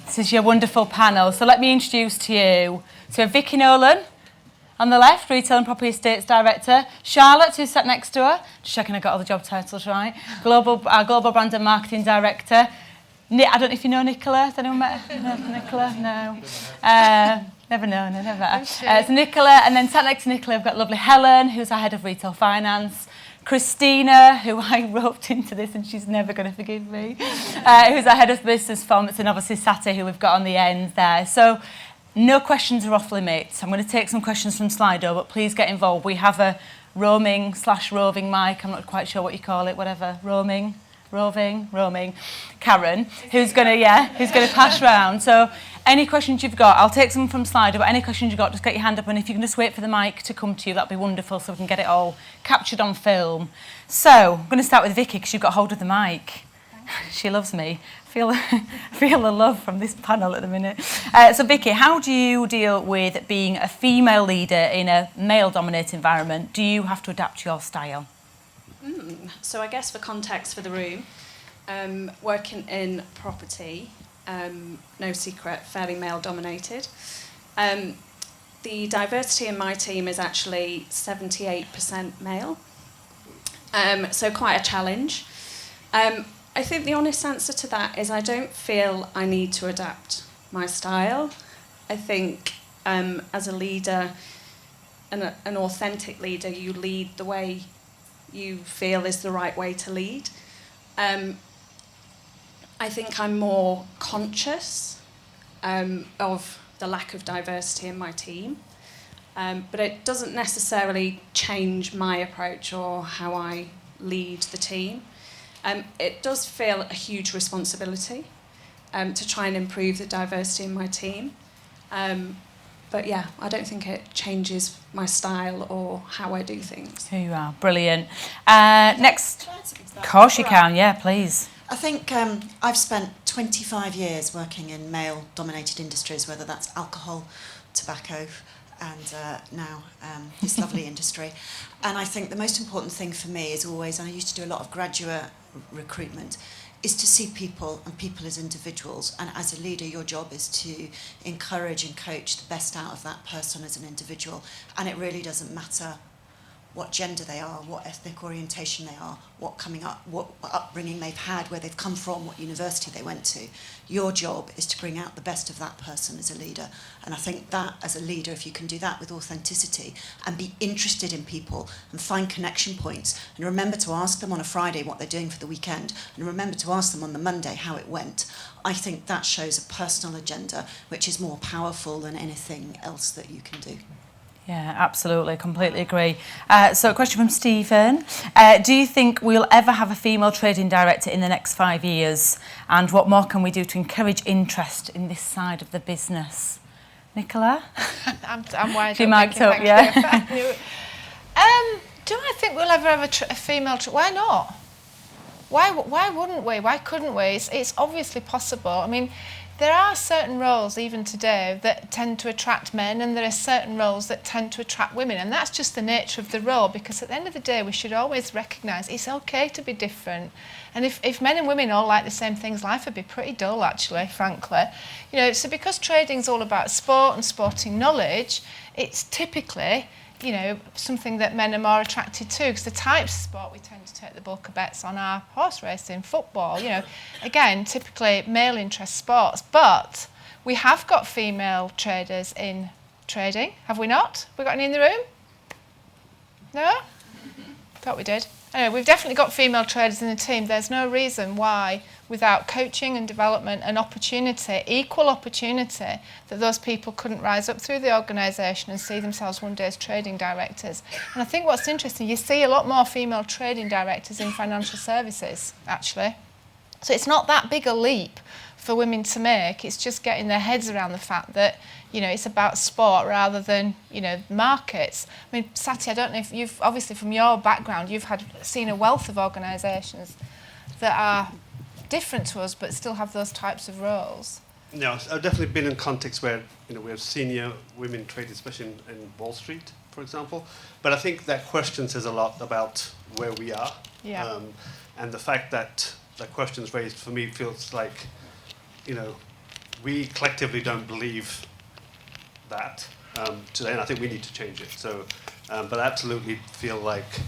This is your wonderful panel. So let me introduce to you Vicky Nolan on the left, Retail and Property Estates Director. Charlotte, who's sat next to her, just checking I got all the job titles right. Our Global Brand and Marketing Director. I don't know if you know Nicola. Has anyone met Nicola? No. Never known her, never. It's Nicola, and then sat next to Nicola, I've got lovely Helen, who's our Head of Retail Finance. Christina, who I roped into this and she's never going to forgive me, who's our Head of Business Performance, and obviously Sati, who we've got on the end there. So no questions are off limits. I'm going to take some questions from Slido, but please get involved. We have a roaming/roving mic, I'm not quite sure what you call it, whatever, roving, Karen, who's going to pass round. So any questions you've got, I'll take some from Slido, but any questions you've got, just get your hand up, and if you can just wait for the mic to come to you, that'd be wonderful, so we can get it all captured on film. So I'm going to start with Vicky, because you've got hold of the mic. She loves me. Feel the love from this panel at the minute. So Vicky, how do you deal with being a female leader in a male-dominated environment? Do you have to adapt your style? So I guess for context for the room, working in property, no secret, fairly male-dominated. The diversity in my team is actually 78% male, so quite a challenge. I think the honest answer to that is I don't feel I need to adapt my style. I think as a leader, an authentic leader, you lead the way you feel is the right way to lead. I think I'm more conscious of the lack of diversity in my team, but it doesn't necessarily change my approach or how I lead the team. It does feel a huge responsibility to try and improve the diversity in my team. But yeah, I don't think it changes my style or how I do things. Here you are, brilliant. Next, of course you can, yeah, please. I think I've spent 25 years working in male-dominated industries, whether that's alcohol, tobacco, and now this lovely industry. And I think the most important thing for me is always, and I used to do a lot of graduate recruitment, is to see people and people as individuals. And as a leader, your job is to encourage and coach the best out of that person as an individual. And it really doesn't matter what gender they are, what ethnic orientation they are, what upbringing they've had, where they've come from, what university they went to. Your job is to bring out the best of that person as a leader. And I think that, as a leader, if you can do that with authenticity and be interested in people and find connection points and remember to ask them on a Friday what they're doing for the weekend and remember to ask them on the Monday how it went, I think that shows a personal agenda which is more powerful than anything else that you can do. Yeah, absolutely, completely agree. So a question from Stephen. Do you think we'll ever have a female trading director in the next 5 years? And what more can we do to encourage interest in this side of the business? Nicola? I'm wide open. You mic'd up, yeah. Do I think we'll ever have a female... Why not? Why wouldn't we? Why couldn't we? It's obviously possible. I mean, there are certain roles, even today, that tend to attract men, and there are certain roles that tend to attract women, and that's just the nature of the role, because at the end of the day, we should always recognise it's okay to be different. And if men and women all like the same things, life would be pretty dull, actually, frankly. You know, so because trading's all about sport and sporting knowledge, it's typically, you know, something that men are more attracted to, because the types of sport we tend to take the bulk of bets on are horse racing, football, you know, again, typically male interest sports. But we have got female traders in trading, have we not? Have we got any in the room? No? Thought we did. Anyway, we've definitely got female traders in the team. There's no reason why, without coaching and development and opportunity, equal opportunity, that those people couldn't rise up through the organisation and see themselves one day as trading directors. And I think what's interesting, you see a lot more female trading directors in financial services, actually. So it's not that big a leap for women to make. It's just getting their heads around the fact that, you know, it's about sport rather than, you know, markets. I mean, Sati, I don't know if you've, obviously from your background, you've seen a wealth of organisations that are different to us but still have those types of roles. No, I've definitely been in contexts where, you know, we have senior women traders, especially in Wall Street, for example. But I think that question says a lot about where we are. Yeah. And the fact that that question's raised, for me, feels like, you know, we collectively don't believe that today, and I think we need to change it. So, but I absolutely feel like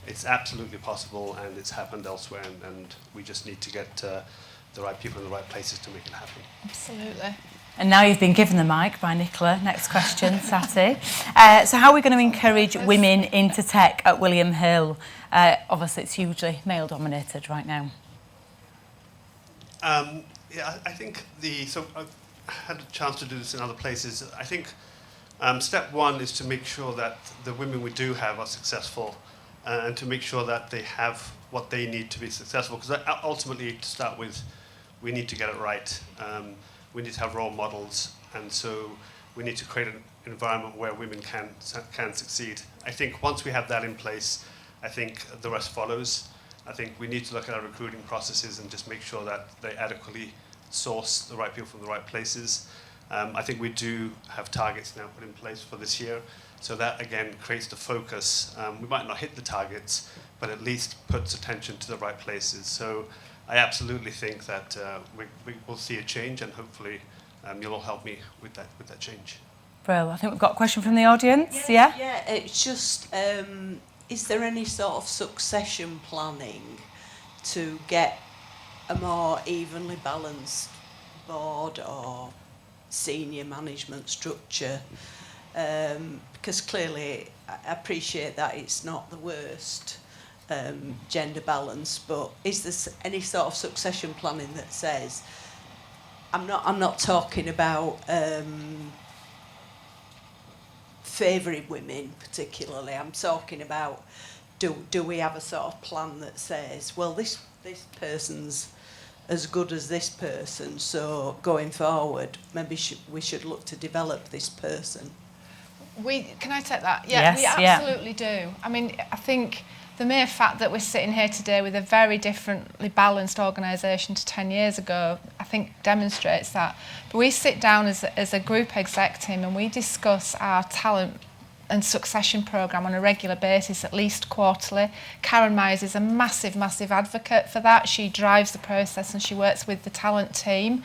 it's absolutely possible, and it's happened elsewhere, and we just need to get the right people in the right places to make it happen. Absolutely. And now you've been given the mic by Nicola. Next question, Sati. So how are we going to encourage women into tech at William Hill? Obviously, it's hugely male-dominated right now. Yeah, I think so I've had a chance to do this in other places. I think step one is to make sure that the women we do have are successful, and to make sure that they have what they need to be successful. Because ultimately, to start with, we need to get it right. We need to have role models, and so we need to create an environment where women can succeed. I think once we have that in place, I think the rest follows. I think we need to look at our recruiting processes and just make sure that they adequately source the right people from the right places. I think we do have targets now put in place for this year, so that again creates the focus. We might not hit the targets, but at least puts attention to the right places. So I absolutely think that we will see a change, and hopefully you'll all help me with that change. Brill, I think we've got a question from the audience. Yes, Yeah? Yeah, it's just, is there any sort of succession planning to get a more evenly balanced board or senior management structure? Because clearly I appreciate that it's not the worst gender balance, but is there any sort of succession planning that says, I'm not talking about favouring women particularly, I'm talking about do we have a sort of plan that says, well, this person's as good as this person, so going forward maybe we should look to develop this person? Can I take that? Yeah, Yes, we absolutely do. I mean, I think the mere fact that we're sitting here today with a very differently balanced organisation to 10 years ago, I think demonstrates that. But we sit down as a group exec team and we discuss our talent and succession programme on a regular basis, at least quarterly. Karen Myers is a massive, massive advocate for that. She drives the process and she works with the talent team.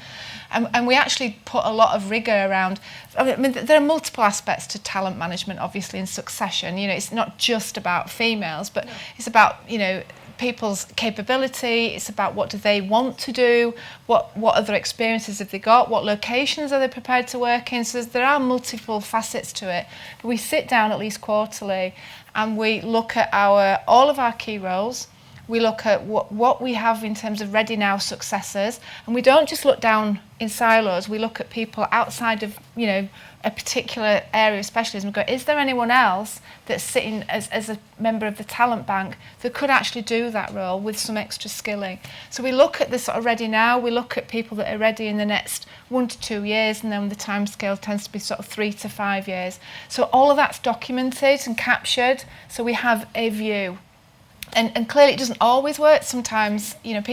And we actually put a lot of rigour around. I mean, there are multiple aspects to talent management, obviously, in succession. You know, it's not just about females, but it's about, you know, people's capability. It's about what do they want to do, what other experiences have they got, what locations are they prepared to work in. So there are multiple facets to it. But we sit down at least quarterly and we look at all of our key roles. We look at what we have in terms of ready now successors, and we don't just look down in silos. We look at people outside of, you know, a particular area of specialism and go, is there anyone else that's sitting as a member of the talent bank that could actually do that role with some extra skilling? So we look at the sort of ready now, we look at people that are ready in the next 1 to 2 years, and then the time scale tends to be sort of 3 to 5 years. So all of that's documented and captured, so we have a view. And clearly it doesn't always work. Sometimes, you know,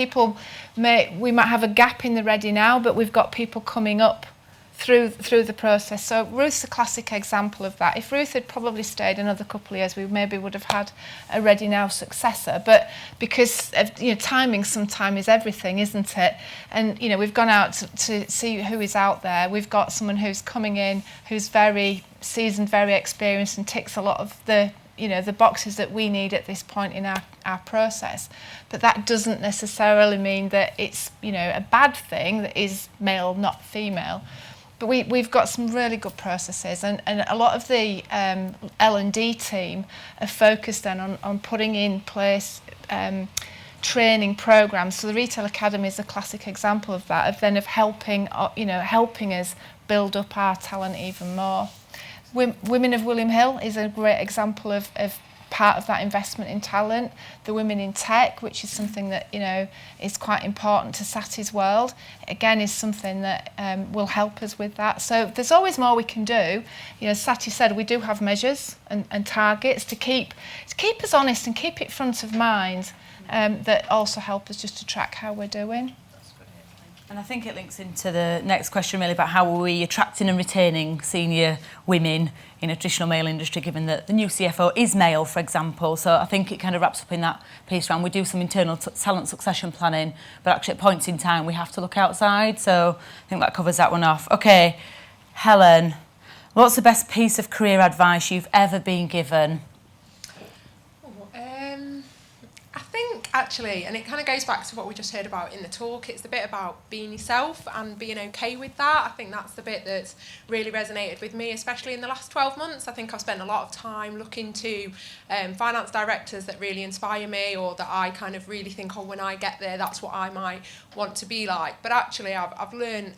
we might have a gap in the ready now, but we've got people coming up through the process. So Ruth's a classic example of that. If Ruth had probably stayed another couple of years, we maybe would have had a ready now successor. But because of, you know, timing sometimes is everything, isn't it? And, you know, we've gone out to see who is out there. We've got someone who's coming in who's very seasoned, very experienced, and ticks a lot of the boxes that we need at this point in our process. But that doesn't necessarily mean that it's, you know, a bad thing that is male, not female. But we've got some really good processes, and a lot of the L&D team are focused then on putting in place training programs. So the Retail Academy is a classic example of that, of helping us build up our talent even more. Women of William Hill is a great example of part of that investment in talent. The Women in Tech, which is something that, you know, is quite important to Sati's world, again is something that will help us with that. So there's always more we can do. You know, as Sati said, we do have measures and targets to keep us honest and keep it front of mind, that also help us just to track how we're doing. And I think it links into the next question really about how are we attracting and retaining senior women in a traditional male industry, given that the new CFO is male, for example. So I think it kind of wraps up in that piece around we do some internal talent succession planning, but actually at points in time we have to look outside. So I think that covers that one off. Okay, Helen, what's the best piece of career advice you've ever been given? I think actually, and it kind of goes back to what we just heard about in the talk, it's the bit about being yourself and being okay with that. I think that's the bit that's really resonated with me, especially in the last 12 months. I think I've spent a lot of time looking to finance directors that really inspire me, or that I kind of really think, oh, when I get there, that's what I might want to be like. But actually, I've learned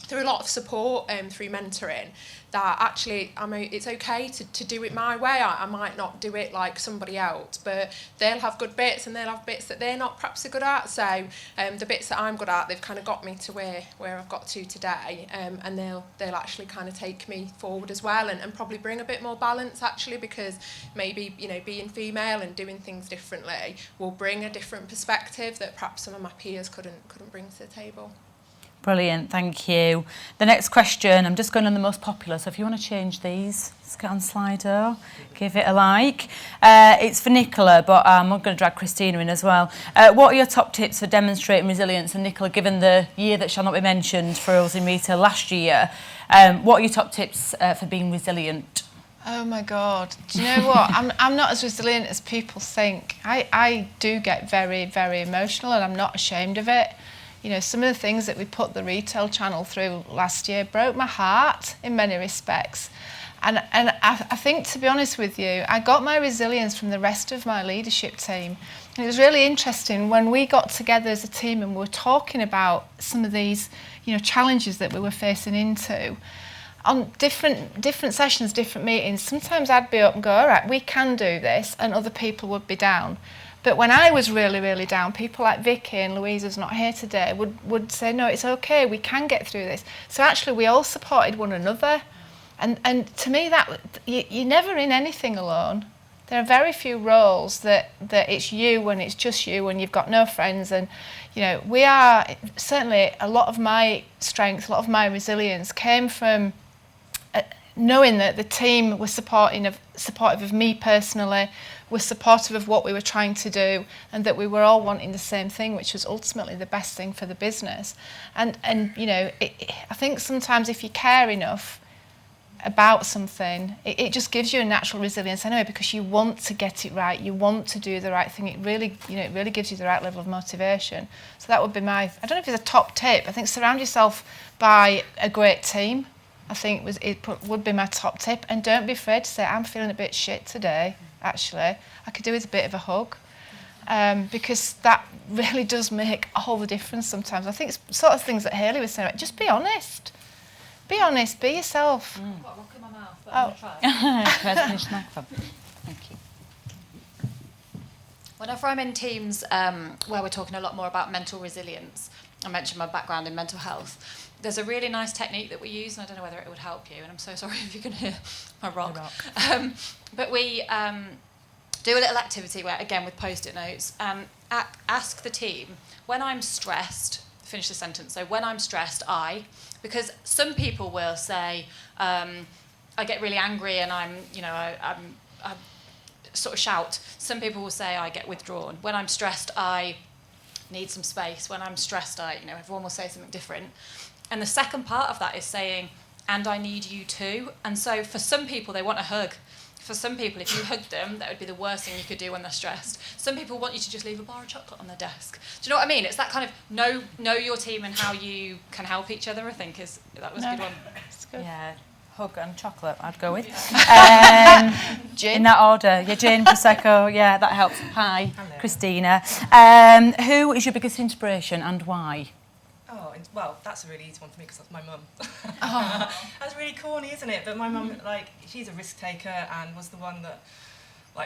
through a lot of support through mentoring that actually it's okay to do it my way. I might not do it like somebody else, but they'll have good bits and they'll have bits that they're not perhaps so good at. So the bits that I'm good at, they've kind of got me to where I've got to today, and they'll actually kind of take me forward as well, and probably bring a bit more balance actually, because maybe, you know, being female and doing things differently will bring a different perspective that perhaps some of my peers couldn't bring to the table. Brilliant, thank you. The next question, I'm just going on the most popular, so if you want to change these, let's get on Slido, give it a like. It's for Nicola, but I'm going to drag Christina in as well. What are your top tips for demonstrating resilience? And Nicola, given the year that shall not be mentioned for us in retail last year, what are your top tips for being resilient? Oh my God, do you know what? I'm not as resilient as people think. I do get very, very emotional, and I'm not ashamed of it. You know, some of the things that we put the retail channel through last year broke my heart in many respects. And I think, to be honest with you, I got my resilience from the rest of my leadership team. And it was really interesting when we got together as a team and we were talking about some of these, you know, challenges that we were facing into. On different sessions, different meetings, sometimes I'd be up and go, all right, we can do this, and other people would be down. But when I was really, really down, people like Vicky and Louise, who's not here today, would say, no, it's okay, we can get through this. So actually we all supported one another. And to me, that you're never in anything alone. There are very few roles that it's you when it's just you, when you've got no friends. And, you know, we are, certainly a lot of my strength, a lot of my resilience came from knowing that the team was supportive of me personally, was supportive of what we were trying to do, and that we were all wanting the same thing, which was ultimately the best thing for the business. And you know, I think sometimes if you care enough about something, it just gives you a natural resilience anyway, because you want to get it right, you want to do the right thing. It really, you know, it really gives you the right level of motivation. So that would be I don't know if it's a top tip. I think surround yourself by a great team. I think would be my top tip. And don't be afraid to say, I'm feeling a bit shit today, actually. I could do with a bit of a hug. Because that really does make all the difference sometimes. I think it's sort of things that Hayley was saying, like, just be honest. Be honest, be yourself. I've got a rock in my mouth, but I'm going to try. Thank you. Whenever I'm in teams where we're talking a lot more about mental resilience, I mentioned my background in mental health, there's a really nice technique that we use, and I don't know whether it would help you, and I'm so sorry if you can hear my rock. But we do a little activity where, again, with Post-it notes, ask the team, when I'm stressed, finish the sentence, so when I'm stressed, because some people will say, I get really angry and I sort of shout. Some people will say I get withdrawn. When I'm stressed, I need some space. When I'm stressed, everyone will say something different. And the second part of that is saying, and I need you too. And so for some people, they want a hug. For some people, if you hugged them, that would be the worst thing you could do when they're stressed. Some people want you to just leave a bar of chocolate on their desk. Do you know what I mean? It's that kind of know your team and how you can help each other, I think, that was a good one. It's good. Yeah, hug and chocolate I'd go with. Gin? In that order. Yeah, gin, Prosecco, yeah, that helps. Hi, hello. Christina. Who is your biggest inspiration and why? Oh, well, that's a really easy one for me because that's my mum. Oh. That's really corny, isn't it? But my mum, she's a risk taker and was the one that,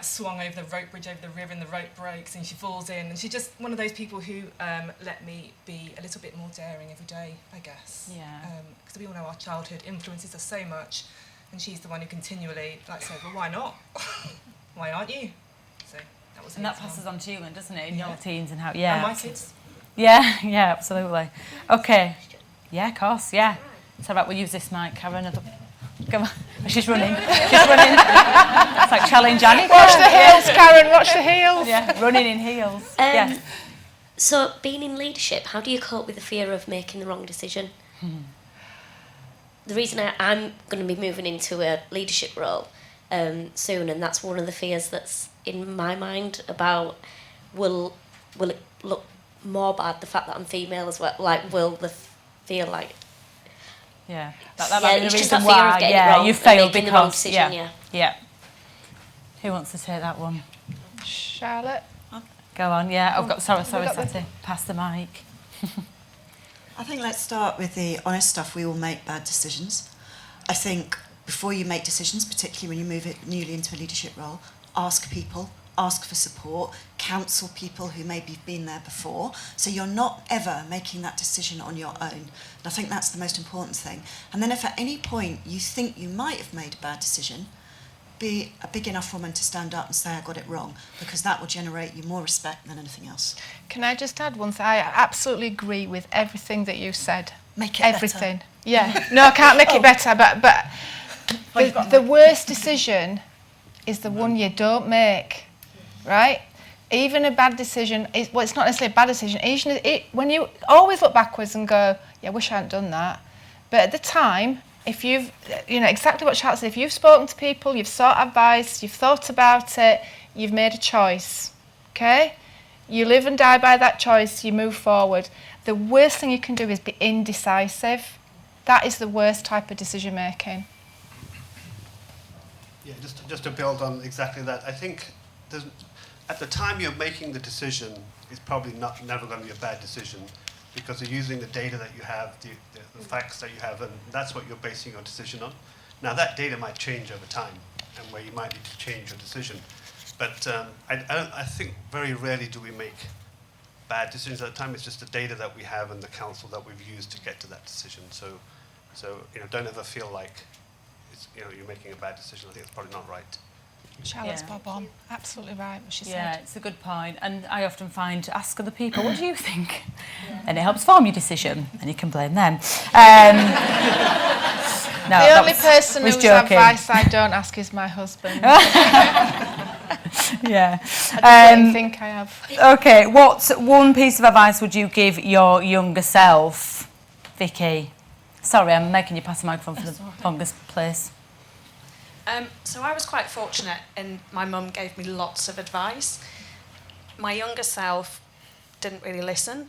swung over the rope bridge over the river and the rope breaks and she falls in. And she's just one of those people who let me be a little bit more daring every day, I guess. Yeah. Because we all know our childhood influences us so much, and she's the one who continually said, well, why not? Why aren't you? So that was. And that passes on to you, doesn't it? In your teens and how? And my kids. Yeah, yeah, absolutely. Okay. Yeah, of course, yeah. It's all right, we'll use this mic, Karen. Come on. She's running. She's running. It's like challenge Annie. Watch the heels, Karen, watch the heels. Yeah, running in heels. Yeah. So, being in leadership, how do you cope with the fear of making the wrong decision? The reason I'm going to be moving into a leadership role soon, and that's one of the fears that's in my mind about will it look more bad, the fact that I'm female as well? Like, will the feel like... Yeah, it's just that fear of getting it wrong, you failed making because the wrong decision, yeah. Who wants to take that one? Charlotte? Go on, yeah. I've got sorry, Sati. Pass the mic. I think let's start with the honest stuff. We all make bad decisions. I think before you make decisions, particularly when you move it newly into a leadership role, ask people, ask for support, counsel people who maybe have been there before, so you're not ever making that decision on your own. And I think that's the most important thing. And then if at any point you think you might have made a bad decision, be a big enough woman to stand up and say, I got it wrong, because that will generate you more respect than anything else. Can I just add one thing? I absolutely agree with everything that you said. Make it everything. Better. Yeah. No, I can't make it better, but the worst decision is the one you don't make, right? Even a bad decision, it's not necessarily a bad decision. When you always look backwards and go, yeah, I wish I hadn't done that. But at the time, if you've, exactly what Charlotte said, if you've spoken to people, you've sought advice, you've thought about it, you've made a choice, okay? You live and die by that choice, you move forward. The worst thing you can do is be indecisive. That is the worst type of decision making. Yeah, just to build on exactly that, I think at the time you're making the decision, it's probably never going to be a bad decision, because you're using the data that you have, the facts that you have, and that's what you're basing your decision on. Now, that data might change over time, and where you might need to change your decision. But I think very rarely do we make bad decisions at the time. It's just the data that we have and the counsel that we've used to get to that decision. So don't ever feel like you're making a bad decision. I think it's probably not right. Charlotte's bob on. Absolutely right what she said. Yeah, it's a good point. And I often find, ask other people, what do you think? Yeah. And it helps form your decision, and you can blame them. No, the only person whose joking. Advice I don't ask is my husband. Yeah. I don't think I have. Okay, what one piece of advice would you give your younger self, Vicky? Sorry, I'm making you pass the microphone for the longest place. So I was quite fortunate, and my mum gave me lots of advice. My younger self didn't really listen.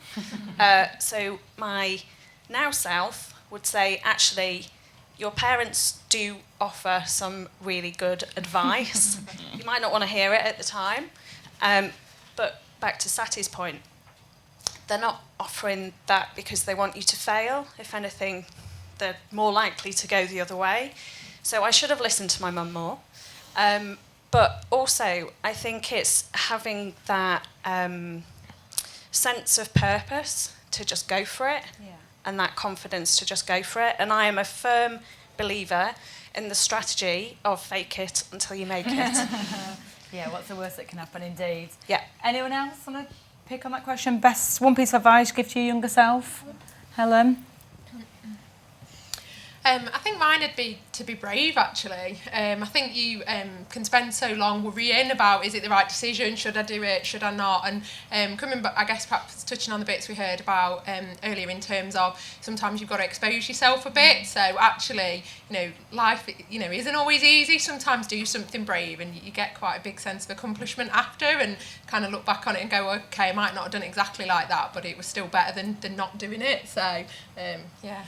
So my now self would say, actually, your parents do offer some really good advice. You might not want to hear it at the time. But back to Sati's point, they're not offering that because they want you to fail. If anything, they're more likely to go the other way. So I should have listened to my mum more. But also, I think it's having that sense of purpose to just go for it, and that confidence to just go for it. And I am a firm believer in the strategy of fake it until you make it. Yeah, what's the worst that can happen, indeed. Yeah. Anyone else want to pick on that question? Best one piece of advice you give to your younger self? Helen? I think mine would be to be brave, actually. I think you can spend so long worrying about, is it the right decision, should I do it, should I not? And coming back, I guess perhaps touching on the bits we heard about earlier in terms of sometimes you've got to expose yourself a bit. So actually, life, isn't always easy. Sometimes do something brave and you get quite a big sense of accomplishment after, and kind of look back on it and go, okay, I might not have done it exactly like that, but it was still better than not doing it. So, yeah.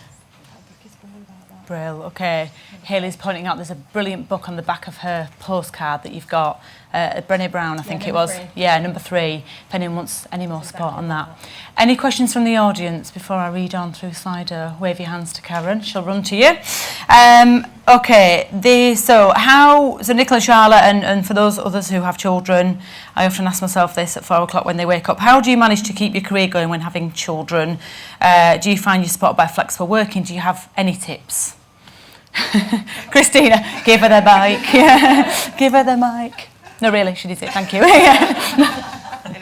Brill, okay. Hayley's pointing out there's a brilliant book on the back of her postcard that you've got. Brené Brown, I think it was. 3. Yeah, number 3. If anyone wants any more support on that. Any questions from the audience before I read on through Slido? Wave your hands to Karen, she'll run to you. Okay, so Nicola, Charlotte, and for those others who have children, I often ask myself this at 4 o'clock when they wake up. How do you manage to keep your career going when having children? Do you find you're supported by flexible working? Do you have any tips? Christina, give her the mic. Give her the mic. No, really, she did it. Thank you.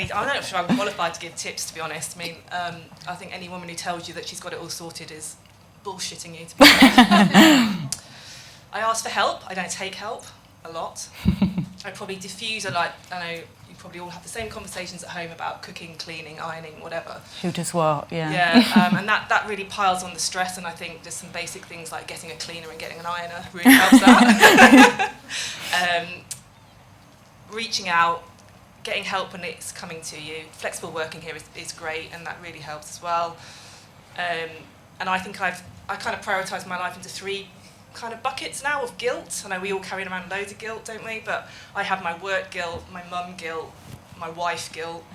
I'm not sure I'm qualified to give tips, to be honest. I mean, I think any woman who tells you that she's got it all sorted is bullshitting you, to be honest. I ask for help. I don't take help a lot. I probably diffuse I know you probably all have the same conversations at home about cooking, cleaning, ironing, whatever. Who does what, yeah. Yeah, and that really piles on the stress, and I think there's some basic things like getting a cleaner and getting an ironer really helps that. Reaching out, getting help when it's coming to you. Flexible working here is great, and that really helps as well. And I think I kind of prioritise my life into 3 kind of buckets now of guilt. I know we all carry around loads of guilt, don't we? But I have my work guilt, my mum guilt, my wife guilt.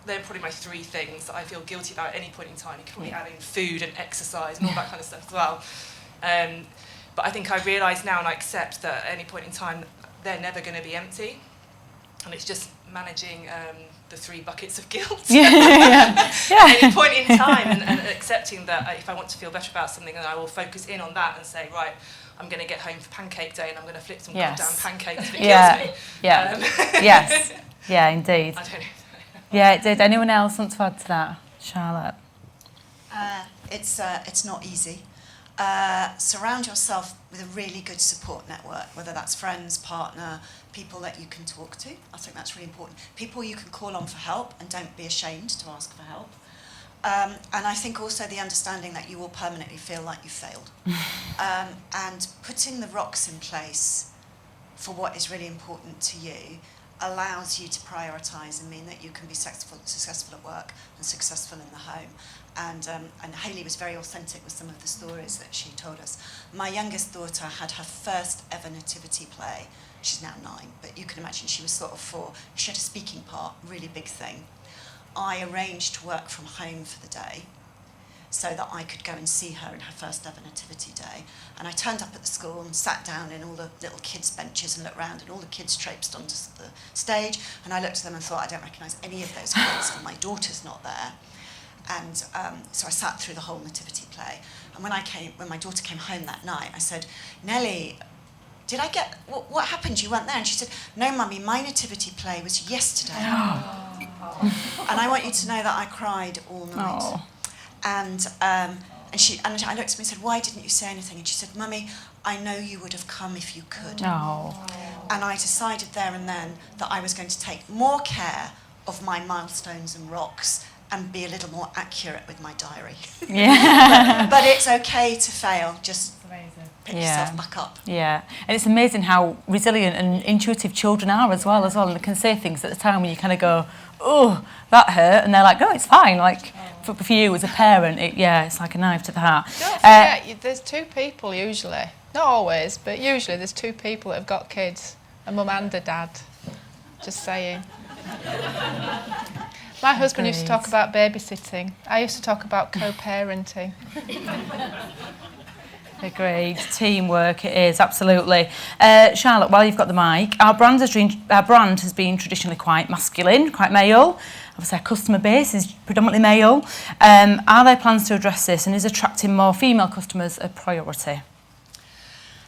They're probably my 3 things that I feel guilty about at any point in time. You can probably add in food and exercise and all that kind of stuff as well. But I think I realise now and I accept that at any point in time they're never going to be empty. And it's just managing the 3 buckets of guilt at any point in time, and accepting that if I want to feel better about something, then I will focus in on that and say, right, I'm going to get home for pancake day and I'm going to flip some goddamn pancakes if it kills me. Yes. Yeah, indeed. I don't know. Yeah, it did. Anyone else want to add to that? Charlotte? It's not easy. Surround yourself with a really good support network, whether that's friends, partner, people that you can talk to. I think that's really important. People you can call on for help, and don't be ashamed to ask for help. And I think also the understanding that you will permanently feel like you failed. And putting the rocks in place for what is really important to you allows you to prioritise and mean that you can be successful at work and successful in the home. And Hayley was very authentic with some of the stories that she told us. My youngest daughter had her first ever nativity play. She's now 9, but you can imagine she was sort of 4. She had a speaking part, really big thing. I arranged to work from home for the day so that I could go and see her in her first ever nativity day. And I turned up at the school and sat down in all the little kids' benches and looked round, and all the kids traipsed onto the stage, and I looked at them and thought, I don't recognise any of those kids, and my daughter's not there. And so I sat through the whole nativity play. And when my daughter came home that night, I said, Nellie, did I get, what happened? You weren't there? And she said, no, Mummy, my nativity play was yesterday. And I want you to know that I cried all night. Oh. And I looked at me and said, why didn't you say anything? And she said, Mummy, I know you would have come if you could. Oh. And I decided there and then that I was going to take more care of my milestones and rocks and be a little more accurate with my diary. Yeah. but it's okay to fail. Just pick Yeah. yourself back up. Yeah, and it's amazing how resilient and intuitive children are as well, and they can say things at the time when you kind of go, oh, that hurt, and they're like, oh, it's fine. Like, for you as a parent, it's like a knife to the heart. Don't forget, there's 2 people usually, not always, but usually there's 2 people that have got kids, a mum and a dad. Just saying. My husband used to talk about babysitting. I used to talk about co-parenting. Agreed. Teamwork it is, absolutely. Charlotte, while you've got the mic, our brand has been traditionally quite masculine, quite male. Obviously, our customer base is predominantly male. Are there plans to address this, and is attracting more female customers a priority?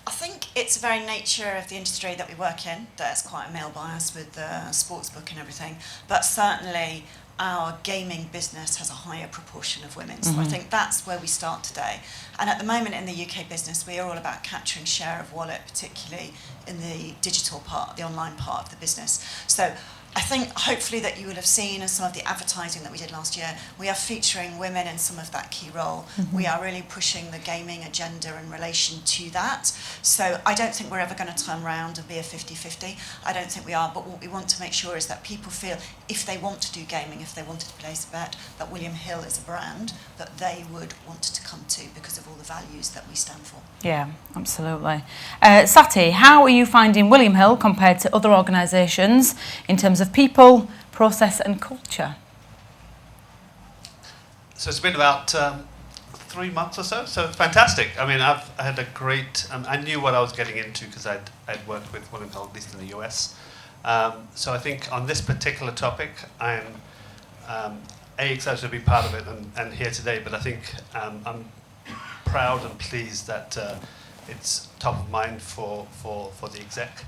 I think it's the very nature of the industry that we work in. There's quite a male bias with the sportsbook and everything, but certainly our gaming business has a higher proportion of women. So I think that's where we start today. And at the moment in the UK business, we are all about capturing share of wallet, particularly in the digital part, the online part of the business. So I think hopefully that you will have seen in some of the advertising that we did last year, we are featuring women in some of that key role. We are really pushing the gaming agenda in relation to that. So I don't think we're ever going to turn around and be a 50-50. I don't think we are, but what we want to make sure is that people feel if they want to do gaming, if they wanted to place a bet, that William Hill is a brand that they would want to come to because of all the values that we stand for. Yeah, absolutely. Sati, how are you finding William Hill compared to other organisations in terms of people, process and culture? So it's been about 3 months or so fantastic. I mean, I had a great, I knew what I was getting into because I'd worked with William Hill, at least in the US. So I think on this particular topic, I'm excited to be part of it and here today, but I think I'm proud and pleased that it's top of mind for the exec.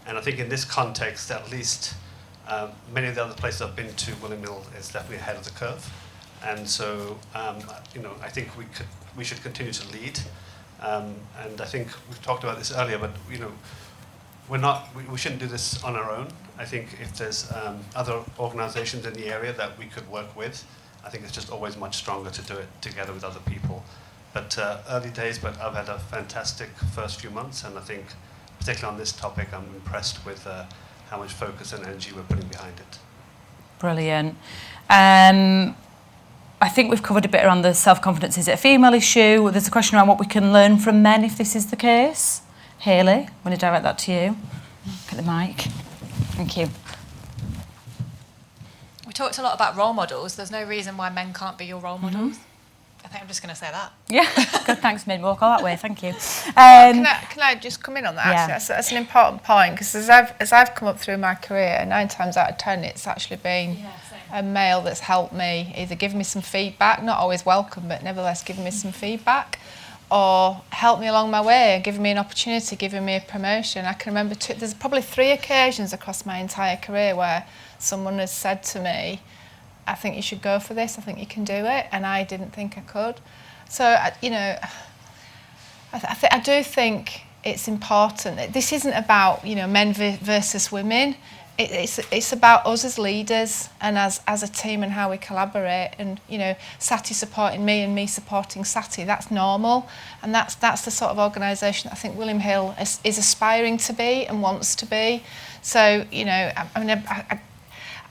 And I think in this context, at least, Many of the other places I've been to, William Hill is definitely ahead of the curve, and so I think we should continue to lead. And I think we've talked about this earlier, but we shouldn't do this on our own. I think if there's other organisations in the area that we could work with, I think it's just always much stronger to do it together with other people. But early days, but I've had a fantastic first few months, and I think, particularly on this topic, I'm impressed with how much focus and energy we're putting behind it. Brilliant. I think we've covered a bit around the self-confidence. Is it a female issue? There's a question around what we can learn from men if this is the case. Hayley, I'm going to direct that to you. Get the mic. Thank you. We talked a lot about role models. There's no reason why men can't be your role models. I think I'm just going to say that. Yeah, good, thanks, Min. Walk all that way, thank you. Can I just come in on that? Yeah. Actually, that's an important point, because as I've come up through my career, 9 times out of 10, it's actually been a male that's helped me, either give me some feedback, not always welcome, but nevertheless giving me some feedback, or help me along my way, giving me an opportunity, giving me a promotion. I can remember there's probably 3 occasions across my entire career where someone has said to me, I think you should go for this, I think you can do it, and I didn't think I could. So, I do think it's important. This isn't about, men versus women. It's about us as leaders and as a team and how we collaborate, and Sati supporting me and me supporting Sati, that's normal, and that's the sort of organisation I think William Hill is aspiring to be and wants to be. So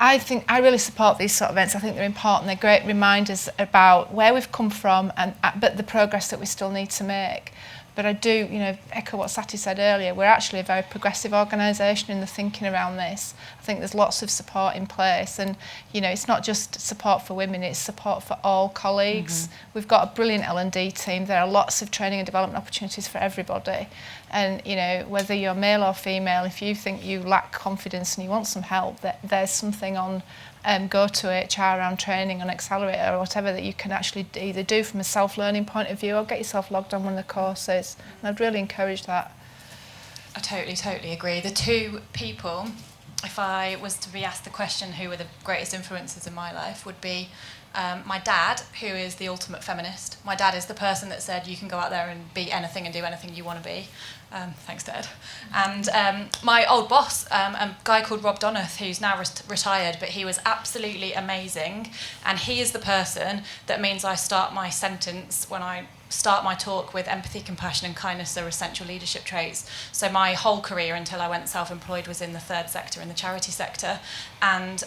I think I really support these sort of events. I think they're important. They're great reminders about where we've come from, but the progress that we still need to make. But I do, echo what Sati said earlier. We're actually a very progressive organisation in the thinking around this. I think there's lots of support in place, and it's not just support for women; it's support for all colleagues. We've got a brilliant L&D team. There are lots of training and development opportunities for everybody. And whether you're male or female, if you think you lack confidence and you want some help, there's something on Go to HR around training on Accelerator or whatever that you can actually either do from a self-learning point of view or get yourself logged on one of the courses. And I'd really encourage that. I totally agree. The 2 people, if I was to be asked the question who were the greatest influences in my life, would be my dad, who is the ultimate feminist. My dad is the person that said you can go out there and be anything and do anything you want to be. Thanks, Dad. And my old boss, a guy called Rob Donath, who's now retired, but he was absolutely amazing. And he is the person that means I start my sentence when I start my talk with empathy, compassion and kindness are essential leadership traits. So my whole career until I went self-employed was in the 3rd sector, in the charity sector. And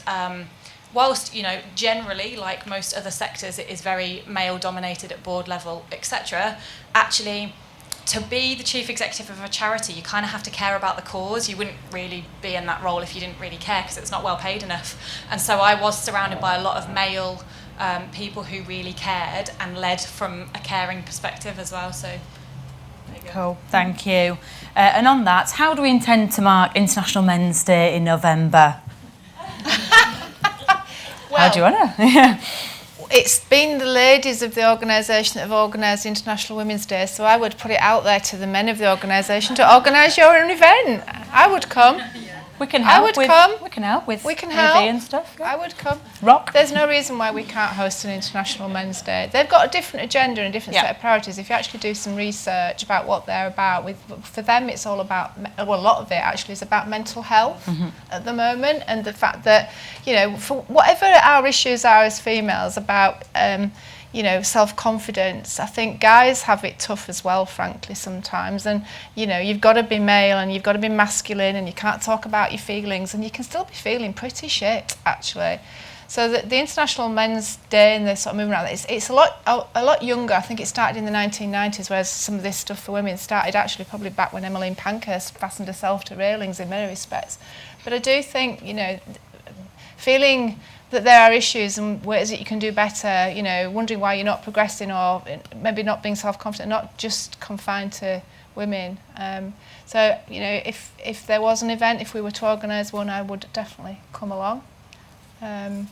whilst, generally, like most other sectors, it is very male-dominated at board level, etc., actually, to be the chief executive of a charity, you kind of have to care about the cause. You wouldn't really be in that role if you didn't really care, because it's not well paid enough. And so I was surrounded by a lot of male people who really cared and led from a caring perspective as well. So, there you go. Cool, thank you. And on that, how do we intend to mark International Men's Day in November? How do you want to? It's been the ladies of the organisation that have organised International Women's Day, so I would put it out there to the men of the organisation to organise your own event. I would come. We can help. We can help with help. AV and stuff. I would come. Rock. There's no reason why we can't host an International Men's Day. They've got a different agenda and a different set of priorities. If you actually do some research about what they're about, for them it's all about, a lot of it actually is about mental health at the moment, and the fact that, for whatever our issues are as females about, self-confidence, I think guys have it tough as well, frankly, sometimes. And, you've got to be male and you've got to be masculine and you can't talk about your feelings, and you can still be feeling pretty shit, actually. So the International Men's Day and the sort of movement around that, it's a lot younger. I think it started in the 1990s, whereas some of this stuff for women started actually probably back when Emmeline Pankhurst fastened herself to railings in many respects. But I do think, feeling that there are issues and ways that you can do better, wondering why you're not progressing or maybe not being self-confident, not just confined to women. So, if there was an event, if we were to organise one, I would definitely come along. And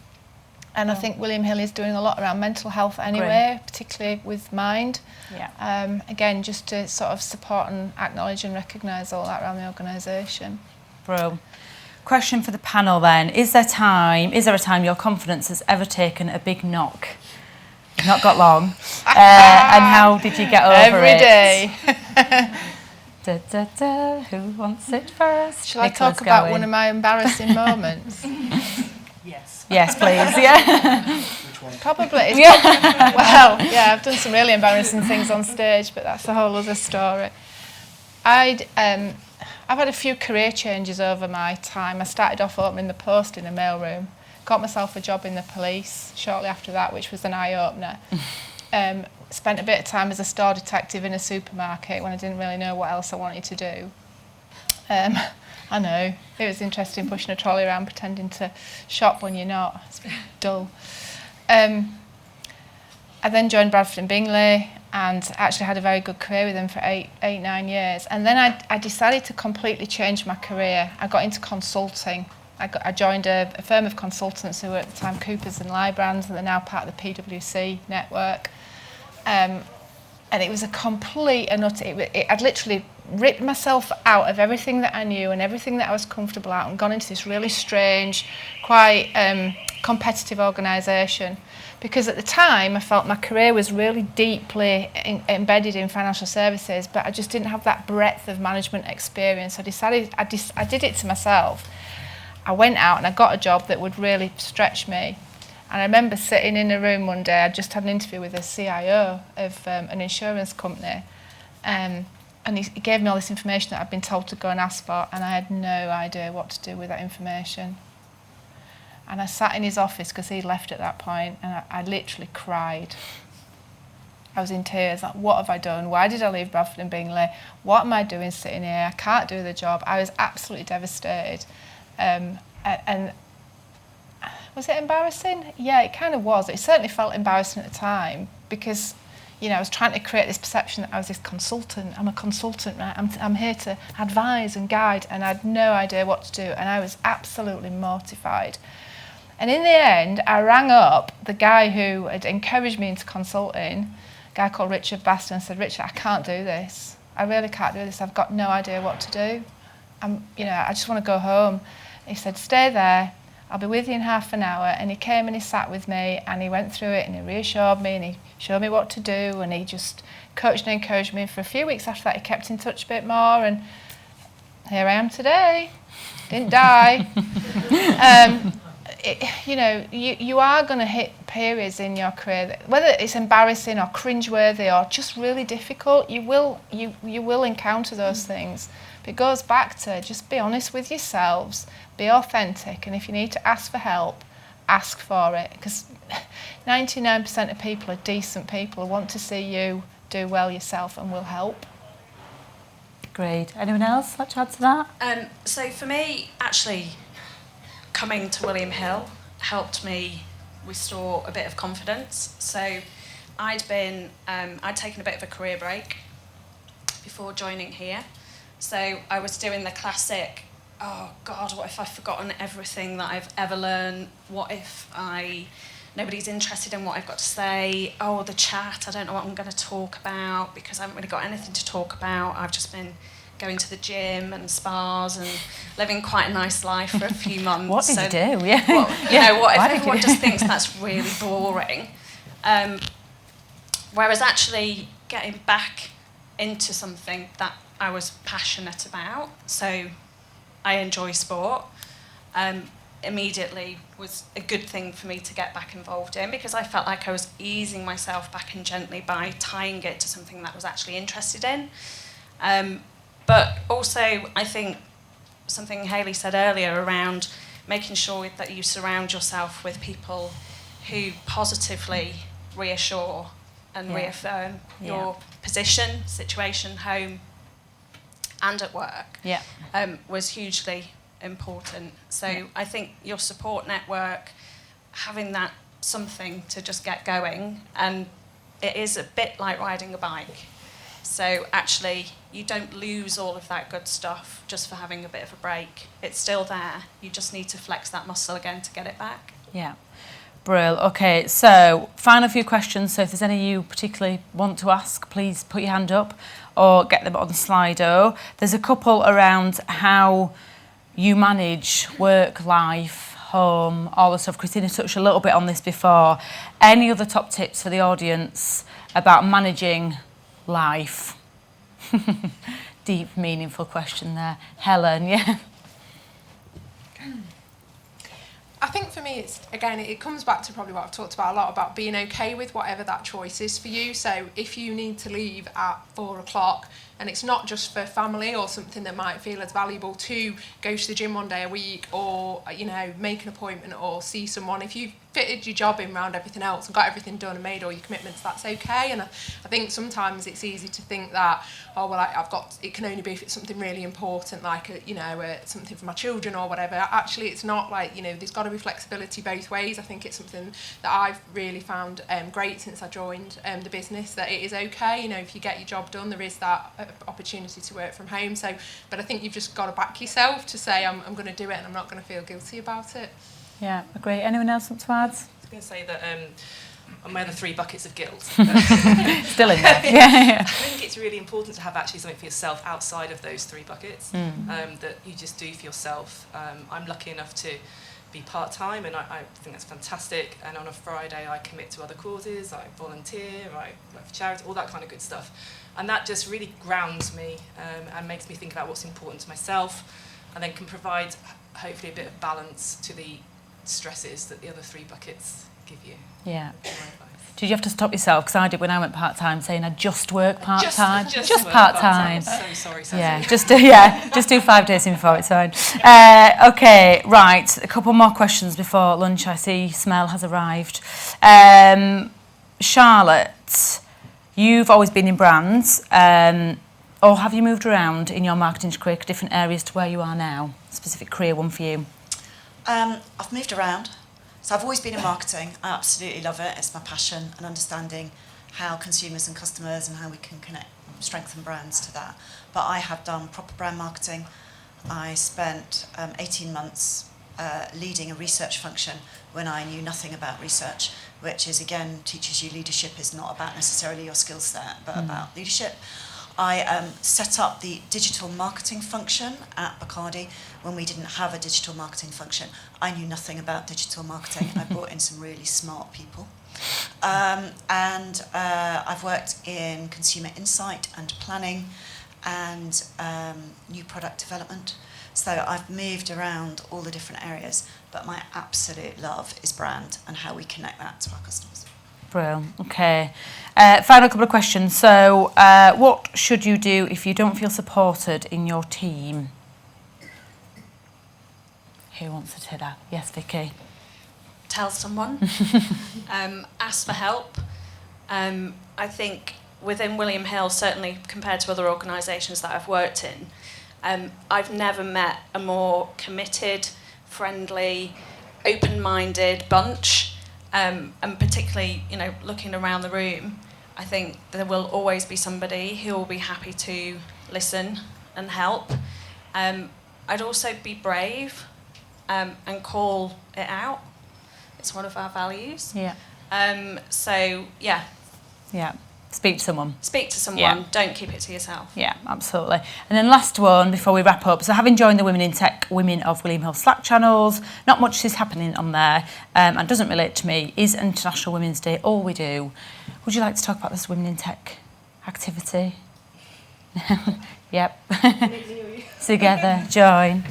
I think William Hill is doing a lot around mental health anyway, particularly with mind. Yeah. Again, just to sort of support and acknowledge and recognise all that around the organisation. Bro. question for the panel then. Is there a time your confidence has ever taken a big knock? You've not got long. And how did you get over Every it? day. Da, da, da. Who wants it first? Shall I talk about one of my embarrassing moments? Yes. Yes, please. Yeah. Which one? Probably. Well, yeah, I've done some really embarrassing things on stage, but that's a whole other story. I've had a few career changes over my time. I started off opening the post in a mailroom, got myself a job in the police shortly after that, which was an eye-opener. Spent a bit of time as a store detective in a supermarket when I didn't really know what else I wanted to do. I know, it was interesting pushing a trolley around pretending to shop when you're not. It's dull. I then joined Bradford and Bingley and actually had a very good career with them for 9 years. And then I decided to completely change my career. I got into consulting. I joined a firm of consultants who were at the time Coopers and Lybrand, and they're now part of the PwC network. And it was a complete and utter... I'd literally ripped myself out of everything that I knew and everything that I was comfortable at and gone into this really strange, quite competitive organisation. Because at the time, I felt my career was really deeply embedded in financial services, but I just didn't have that breadth of management experience. I decided I did it to myself. I went out and I got a job that would really stretch me. And I remember sitting in a room one day, I just had an interview with a CIO of an insurance company. And he gave me all this information that I'd been told to go and ask for, and I had no idea what to do with that information. And I sat in his office because he'd left at that point, and I literally cried. I was in tears, like, what have I done? Why did I leave Bradford and Bingley? What am I doing sitting here? I can't do the job. I was absolutely devastated. And was it embarrassing? Yeah, it kind of was. It certainly felt embarrassing at the time because, you know, I was trying to create this perception that I was this consultant. I'm a consultant, right? I'm here to advise and guide, and I had no idea what to do, and I was absolutely mortified. And in the end, I rang up the guy who had encouraged me into consulting, a guy called Richard Baston, and said, Richard, I can't do this. I really can't do this. I've got no idea what to do. I just want to go home. He said, stay there. I'll be with you in half an hour. And he came and he sat with me and he went through it and he reassured me and he showed me what to do and he just coached and encouraged me. And for a few weeks after that, he kept in touch a bit more, and here I am today. Didn't die. You are going to hit periods in your career that, whether it's embarrassing or cringeworthy or just really difficult, you will encounter those things. But it goes back to just be honest with yourselves, be authentic, and if you need to ask for help, ask for it, because 99% of people are decent people who want to see you do well yourself and will help. Great. Anyone else like to add to that? So for me, actually, coming to William Hill helped me restore a bit of confidence. So I'd taken a bit of a career break before joining here. So I was doing the classic, oh God, what if I've forgotten everything that I've ever learned? What if nobody's interested in what I've got to say? Oh, the chat, I don't know what I'm going to talk about because I haven't really got anything to talk about. I've just been going to the gym and spas and living quite a nice life for a few months. What did you do? Yeah. What if everyone just thinks that's really boring? Whereas actually getting back into something that I was passionate about, so I enjoy sport, immediately was a good thing for me to get back involved in because I felt like I was easing myself back in gently by tying it to something that I was actually interested in. But also, I think something Hayley said earlier around making sure that you surround yourself with people who positively reassure and reaffirm your position, situation, home, and at work was hugely important. So I think your support network, having that something to just get going, and it is a bit like riding a bike. So actually, you don't lose all of that good stuff just for having a bit of a break. It's still there. You just need to flex that muscle again to get it back. Yeah. Brill. Okay, so final few questions. So if there's any you particularly want to ask, please put your hand up or get them on Slido. There's a couple around how you manage work, life, home, all the stuff. Christina touched a little bit on this before. Any other top tips for the audience about managing life? Deep, meaningful question there. Helen, yeah. I think for me, it's again, it comes back to probably what I've talked about a lot, about being okay with whatever that choice is for you. So if you need to leave at 4 o'clock, and it's not just for family or something that might feel as valuable to go to the gym one day a week, or, you know, make an appointment or see someone, if you've fitted your job in around everything else and got everything done and made all your commitments, that's okay. And I think sometimes it's easy to think that, oh, well, I've got, it can only be if it's something really important, like, you know, something for my children or whatever. Actually, it's not like, you know, there's got to be flexibility both ways. I think it's something that I've really found great since I joined the business, that it is okay, you know, if you get your job done, there is that opportunity to work from home. So, but I think you've just got to back yourself to say, I'm going to do it and I'm not going to feel guilty about it. Yeah, agree. Anyone else want to add? I was going to say that I'm one of the 3 buckets of guilt. Still in there. Yeah. I think it's really important to have actually something for yourself outside of those 3 buckets that you just do for yourself. I'm lucky enough to be part-time, and I think that's fantastic. And on a Friday, I commit to other causes, I volunteer, I work for charity, all that kind of good stuff. And that just really grounds me and makes me think about what's important to myself, and then can provide hopefully a bit of balance to the stresses that the other 3 buckets give you. Yeah. Did you have to stop yourself? Because I did when I went part-time, saying I just work part-time. Just part-time. So sorry, Sally. Yeah, just do 5 days in before, it's fine. Okay, right, a couple more questions before lunch. I see Smell has arrived. Charlotte, you've always been in brands, or have you moved around in your marketing career, different areas to where you are now? Specific career one for you? I've moved around. So I've always been in marketing. I absolutely love it. It's my passion, and understanding how consumers and customers and how we can connect, strengthen brands to that. But I have done proper brand marketing. I spent 18 months leading a research function when I knew nothing about research, which is, again, teaches you leadership is not about necessarily your skill set, but about leadership. I set up the digital marketing function at Bacardi when we didn't have a digital marketing function. I knew nothing about digital marketing. I brought in some really smart people. And I've worked in consumer insight and planning and new product development. So I've moved around all the different areas, but my absolute love is brand and how we connect that to our customers. Brilliant. Okay. Final couple of questions. So, what should you do if you don't feel supported in your team? Who wants to take that? Yes, Vicky. Tell someone. Ask for help. I think within William Hill, certainly compared to other organisations that I've worked in, I've never met a more committed, friendly, open-minded bunch. And particularly, you know, looking around the room, I think there will always be somebody who will be happy to listen and help. I'd also be brave and call it out. It's one of our values. Yeah. So, yeah. Yeah. Speak to someone. Speak to someone. Yeah. Don't keep it to yourself. Yeah, absolutely. And then last one before we wrap up. So having joined the Women in Tech Women of William Hill Slack channels, not much is happening on there and doesn't relate to me. Is International Women's Day all we do? Would you like to talk about this Women in Tech activity? Yep. Together, join.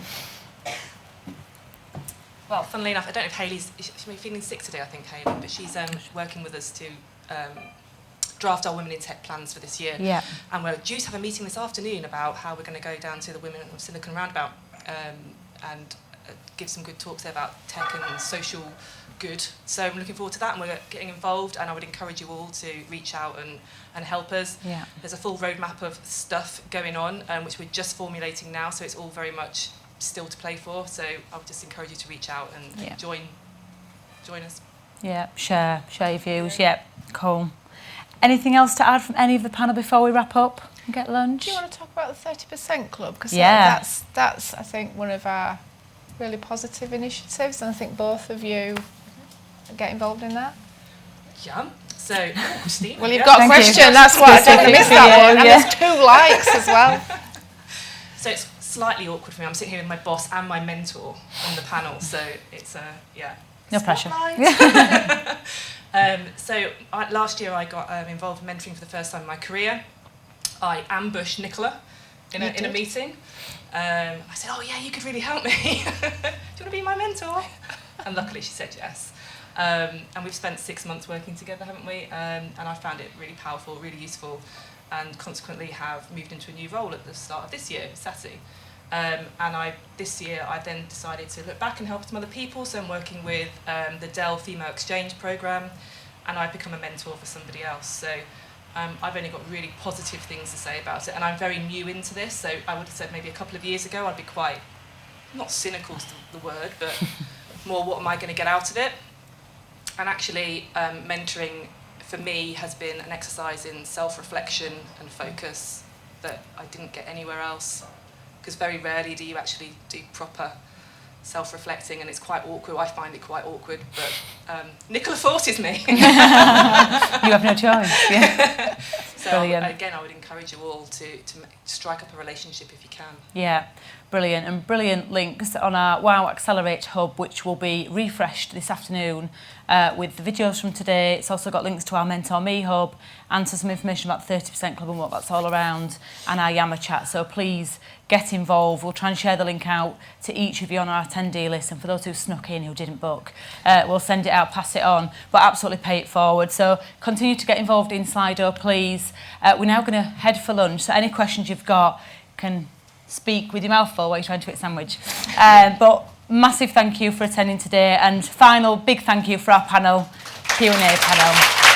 Well, funnily enough, I don't know if Hayley's feeling sick today, I think, Hayley, but she's working with us to draft our Women in Tech plans for this year. Yeah. And we're due to have a meeting this afternoon about how we're going to go down to the Women of Silicon Roundabout and give some good talks there about tech and social good. So I'm looking forward to that, and we're getting involved, and I would encourage you all to reach out and help us. Yeah. There's a full roadmap of stuff going on, which we're just formulating now, so it's all very much still to play for. So I would just encourage you to reach out and join us. Yeah, share your views. Yeah, cool. Anything else to add from any of the panel before we wrap up and get lunch? Do you want to talk about the 30% Club? Because that's, I think, one of our really positive initiatives, and I think both of you get involved in that. Yeah. So, Christine. Well, you've got a question. That's why I don't want to miss that one. And there's 2 likes as well. So it's slightly awkward for me. I'm sitting here with my boss and my mentor on the panel, so it's yeah. No pressure. Last year I got involved in mentoring for the first time in my career. I ambushed Nicola in a meeting. I said, "Oh yeah, you could really help me. Do you want to be my mentor?" And luckily she said yes. And we've spent 6 months working together, haven't we? And I found it really powerful, really useful, and consequently have moved into a new role at the start of this year, SASI. This year I then decided to look back and help some other people, so I'm working with the Dell Female Exchange Programme, and I've become a mentor for somebody else. So I've only got really positive things to say about it, and I'm very new into this, so I would have said maybe a couple of years ago I'd be quite, not cynical is the word, but more what am I going to get out of it? And actually mentoring for me has been an exercise in self-reflection and focus that I didn't get anywhere else, because very rarely do you actually do proper self-reflecting, and it's quite awkward. I find it quite awkward, but Nicola forces me. You have no choice. Yeah. So Brilliant. again, I would encourage you all to strike up a relationship if you can. Yeah, brilliant. And brilliant links on our WoW Accelerate Hub, which will be refreshed this afternoon with the videos from today. It's also got links to our Mentor Me Hub and to some information about 30% Club and what that's all around, and our Yammer chat. So please get involved. We'll try and share the link out to each of you on our attendee list, and for those who snuck in who didn't book, we'll send it out, pass it on, but absolutely pay it forward. So continue to get involved in Slido, please. We're now going to head for lunch, so any questions you've got can speak with your mouth full while you're trying to eat a sandwich. But massive thank you for attending today, and final big thank you for our panel, Q&A panel.